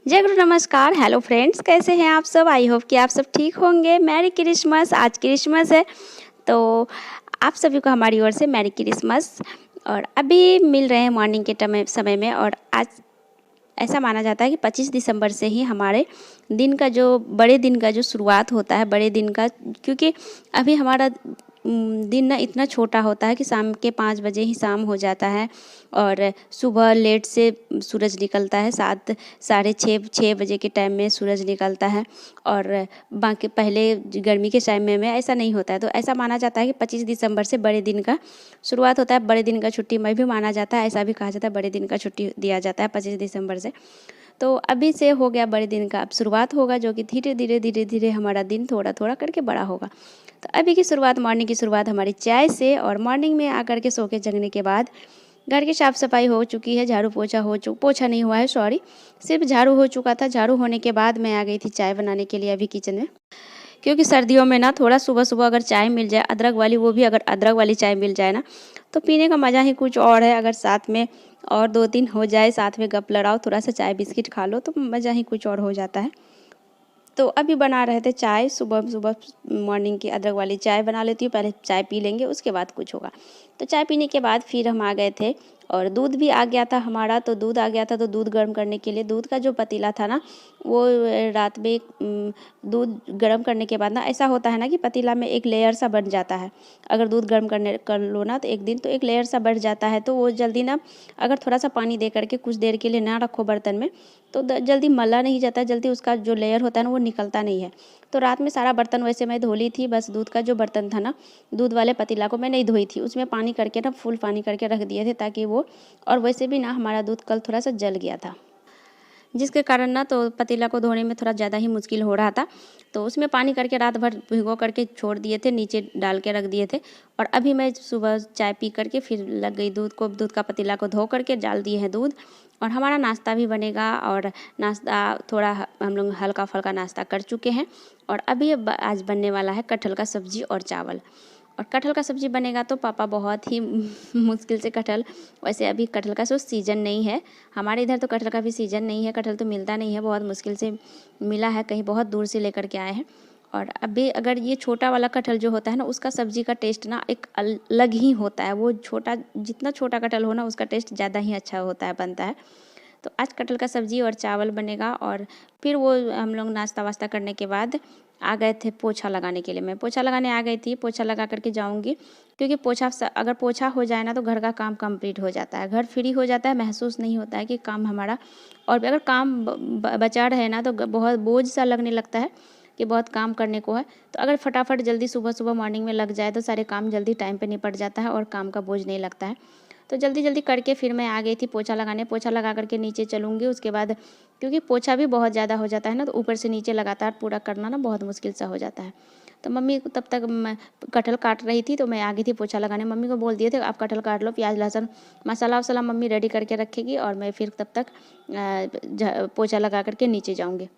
जय गुरु नमस्कार। Hello friends, कैसे हैं आप सब? आई होप कि आप सब ठीक होंगे। Merry Christmas. आज क्रिसमस है तो आप सभी को हमारी ओर से मैरी क्रिसमस। और अभी मिल रहे हैं मॉर्निंग के समय में। और आज ऐसा माना जाता है कि 25 दिसंबर से ही हमारे दिन का जो बड़े दिन का जो शुरुआत होता है, बड़े दिन का, क्योंकि अभी हमारा दिन ना इतना छोटा होता है कि शाम के 5 बजे ही शाम हो जाता है और सुबह लेट से सूरज निकलता है। 7 साढ़े 6 बजे के टाइम में सूरज निकलता है। और बाकी पहले गर्मी के समय में ऐसा नहीं होता है। तो ऐसा माना जाता है कि 25 दिसंबर से बड़े दिन का शुरुआत होता है। बड़े दिन का छुट्टी में भी माना जाता है, ऐसा भी कहा जाता है बड़े दिन का छुट्टी दिया जाता है 25 दिसंबर से। तो अभी से हो गया बड़े दिन का, अब शुरुआत होगा, जो कि धीरे धीरे हमारा दिन थोड़ा थोड़ा करके बड़ा होगा। तो अभी की शुरुआत, मॉर्निंग की शुरुआत हमारी चाय से। और मॉर्निंग में आकर के सो के जगने के बाद घर की साफ़ सफाई हो चुकी है, झाड़ू पोछा पोछा नहीं हुआ है, सॉरी, सिर्फ झाड़ू हो चुका था। झाड़ू होने के बाद मैं आ गई थी चाय बनाने के लिए अभी किचन में, क्योंकि सर्दियों में ना थोड़ा सुबह सुबह अगर चाय मिल जाए अदरक वाली, वो भी अगर अदरक वाली चाय मिल जाए ना, तो पीने का मज़ा ही कुछ और है। अगर साथ में और 2-3 हो जाए, साथ में गप लड़ाओ, थोड़ा सा चाय बिस्किट खा लो, तो मज़ा ही कुछ और हो जाता है। तो अभी बना रहे थे चाय। सुबह सुबह मॉर्निंग की अदरक वाली चाय बना लेती हूँ, पहले चाय पी लेंगे उसके बाद कुछ होगा। तो चाय पीने के बाद फिर हम आ गए थे और दूध भी आ गया था हमारा। तो दूध आ गया था तो दूध गर्म करने के लिए, दूध का जो पतीला था ना, वो रात में दूध गर्म करने के बाद ना ऐसा होता है ना कि पतीला में एक लेयर सा बन जाता है। अगर दूध गर्म कर लो ना तो एक दिन, तो एक लेयर सा बढ़ जाता है। तो वो जल्दी ना, अगर थोड़ा सा पानी दे करके कुछ देर के लिए ना रखो बर्तन में, तो जल्दी मला नहीं जाता, जल्दी उसका जो लेयर होता है ना वो निकलता नहीं है। तो रात में सारा बर्तन वैसे मैं धो ली थी, बस दूध का जो बर्तन था ना, दूध वाले पतीला को मैं नहीं धोई थी, उसमें पानी करके ना फुल पानी करके रख दिए थे ताकि वो, और वैसे भी ना हमारा दूध कल थोड़ा सा जल गया था, जिसके कारण ना तो पतीला को धोने में थोड़ा ज़्यादा ही मुश्किल हो रहा था। तो उसमें पानी करके रात भर भिगो करके छोड़ दिए थे, नीचे डाल के रख दिए थे। और अभी मैं सुबह चाय पी करके फिर लग गई दूध का पतीला को धो करके डाल दिए हैं दूध। और हमारा नाश्ता भी बनेगा। और नाश्ता थोड़ा हम लोग हल्का फुल्का नाश्ता कर चुके हैं। और अभी आज बनने वाला है कटहल का सब्जी और चावल। और कटहल का सब्ज़ी बनेगा तो पापा बहुत ही मुश्किल से कटहल, वैसे अभी कटहल का सीज़न नहीं है हमारे इधर, तो कटहल का भी सीज़न नहीं है, कटहल तो मिलता नहीं है, बहुत मुश्किल से मिला है, कहीं बहुत दूर से लेकर के आए हैं। और अभी अगर ये छोटा वाला कटहल जो होता है ना, उसका सब्ज़ी का टेस्ट ना एक अलग ही होता है। वो छोटा, जितना छोटा कटहल हो ना, उसका टेस्ट ज़्यादा ही अच्छा होता है, बनता है। तो आज कटहल का सब्ज़ी और चावल बनेगा। और फिर वो हम लोग नाश्ता वास्ता करने के बाद आ गए थे पोछा लगाने के लिए। मैं पोछा लगाने आ गई थी, पोछा लगा करके जाऊंगी, क्योंकि अगर पोछा हो जाए ना तो घर का काम कंप्लीट हो जाता है, घर फ्री हो जाता है, महसूस नहीं होता है कि काम हमारा, और अगर काम बचा रहे ना तो बहुत बोझ सा लगने लगता है कि बहुत काम करने को है। तो अगर फटाफट जल्दी सुबह सुबह मॉर्निंग में लग जाए तो सारे काम जल्दी टाइम पे निपट जाता है और काम का बोझ नहीं लगता है। तो जल्दी जल्दी करके फिर मैं आ गई थी पोछा लगाने। पोछा लगा करके नीचे चलूँगी उसके बाद, क्योंकि पोछा भी बहुत ज़्यादा हो जाता है ना, तो ऊपर से नीचे लगातार पूरा करना ना बहुत मुश्किल सा हो जाता है। तो मम्मी तब तक मैं कटहल काट रही थी, तो मैं आ गई थी पोछा लगाने। मम्मी को बोल दिए थे आप कटहल काट लो, प्याज लहसुन मसाला वसाला मम्मी रेडी करके रखेगी, और मैं फिर तब तक पोछा लगा करके नीचे जाऊँगी।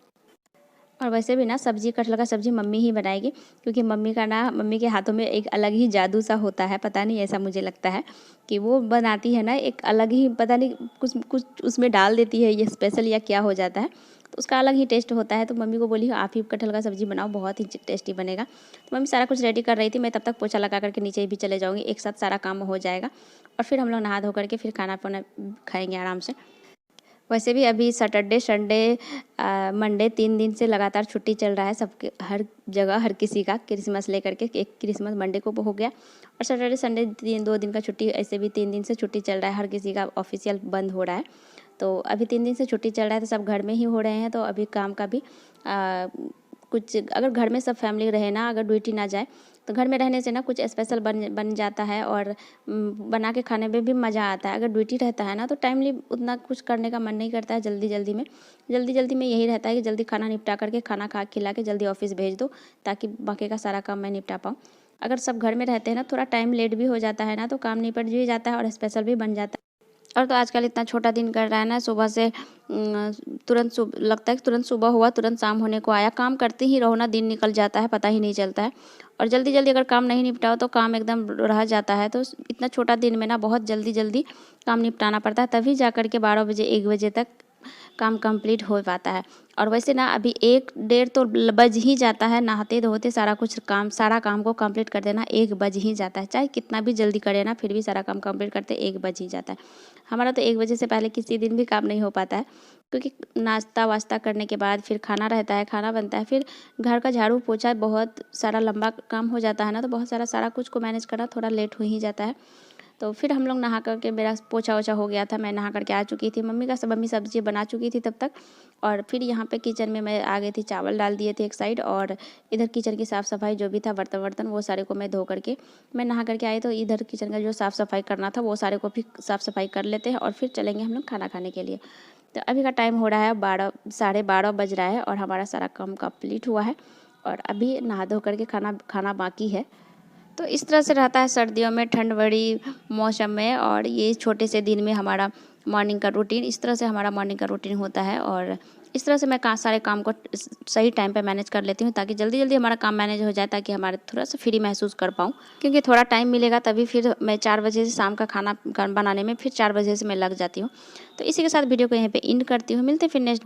और वैसे भी ना सब्जी, कटहल का सब्जी मम्मी ही बनाएगी, क्योंकि मम्मी के हाथों में एक अलग ही जादू सा होता है, पता नहीं, ऐसा मुझे लगता है कि वो बनाती है ना एक अलग ही, पता नहीं कुछ कुछ उसमें डाल देती है, ये स्पेशल या क्या हो जाता है, तो उसका अलग ही टेस्ट होता है। तो मम्मी को बोली आप ही कटहल का सब्जी बनाओ, बहुत ही टेस्टी बनेगा। तो मम्मी सारा कुछ रेडी कर रही थी, मैं तब तक पोछा लगा करके नीचे भी चले जाऊँगी, एक साथ सारा काम हो जाएगा। और फिर हम लोग नहा धो करके फिर खाना पीना खाएंगे आराम से। वैसे भी अभी सैटरडे संडे मंडे 3 दिन से लगातार छुट्टी चल रहा है सबके, हर जगह हर किसी का, क्रिसमस लेकर के। एक क्रिसमस मंडे को हो गया और सैटरडे संडे 2 दिन का छुट्टी, ऐसे भी 3 दिन से छुट्टी चल रहा है, हर किसी का ऑफिशियल बंद हो रहा है। तो अभी 3 दिन से छुट्टी चल रहा है, तो सब घर में ही हो रहे हैं। तो अभी काम का भी कुछ, अगर घर में सब फैमिली रहे ना, अगर ड्यूटी ना जाए, तो घर में रहने से ना कुछ स्पेशल बन जाता है और बना के खाने में भी मज़ा आता है। अगर ड्यूटी रहता है ना तो टाइमली उतना कुछ करने का मन नहीं करता है, जल्दी जल्दी में यही रहता है कि जल्दी खाना निपटा करके, खाना खिला के जल्दी ऑफिस भेज दो, ताकि बाकी का सारा काम मैं निपटा पाऊँ। अगर सब घर में रहते हैं ना, थोड़ा टाइम लेट भी हो जाता है ना, तो काम निपट भी जाता है और स्पेशल भी बन जाता है। और तो आजकल इतना छोटा दिन कर रहा है ना, सुबह से लगता है कि तुरंत सुबह हुआ तुरंत शाम होने को आया। काम करते ही रहो ना, दिन निकल जाता है, पता ही नहीं चलता है। और जल्दी जल्दी अगर काम नहीं निपटाओ तो काम एकदम रह जाता है। तो इतना छोटा दिन में ना बहुत जल्दी जल्दी काम निपटाना पड़ता है, तभी जा कर के 12 बजे 1 बजे तक काम कंप्लीट हो पाता है। और वैसे ना अभी 1 डेढ़ तो बज ही जाता है, नहाते धोते सारा काम को कंप्लीट कर देना 1 बज ही जाता है। चाहे कितना भी जल्दी करे ना, फिर भी सारा काम कंप्लीट करते 1 बज ही जाता है। हमारा तो 1 बजे से पहले किसी दिन भी काम नहीं हो पाता है, क्योंकि नाश्ता वास्ता करने के बाद फिर खाना रहता है, खाना बनता है, फिर घर का झाड़ू पोछा, बहुत सारा लंबा काम हो जाता है ना, तो बहुत सारा कुछ को मैनेज करना थोड़ा लेट हो ही जाता है। तो फिर हम लोग नहा करके, मेरा पोछा ओछा हो गया था, मैं नहा करके आ चुकी थी, मम्मी सब्जी बना चुकी थी तब तक। और फिर यहाँ पे किचन में मैं आ गई थी, चावल डाल दिए थे एक साइड, और इधर किचन की साफ़ सफाई जो भी था, बर्तन वर्तन वो सारे को मैं धो करके मैं नहा करके आई। तो इधर किचन का जो साफ़ सफाई करना था वो सारे को भी साफ़ सफाई कर लेते हैं, और फिर चलेंगे हम लोग खाना खाने के लिए। तो अभी का टाइम हो रहा है 12, 12:30 बज रहा है, और हमारा सारा काम कंप्लीट हुआ है, और अभी नहा धो करके खाना बाकी है। तो इस तरह से रहता है सर्दियों में, ठंड बड़ी मौसम में, और ये छोटे से दिन में हमारा मॉर्निंग का रूटीन, इस तरह से हमारा मॉर्निंग का रूटीन होता है। और इस तरह से मैं सारे काम को सही टाइम पे मैनेज कर लेती हूँ, ताकि जल्दी जल्दी हमारा काम मैनेज हो जाए, ताकि हमारे थोड़ा सा फ्री महसूस कर पाऊँ। क्योंकि थोड़ा टाइम मिलेगा तभी फिर मैं 4 बजे से शाम का खाना बनाने में फिर 4 बजे से मैं लग जाती हूँ। तो इसी के साथ वीडियो को यहीं पे एंड करती हूँ। मिलते हैं फिर नेक्स्ट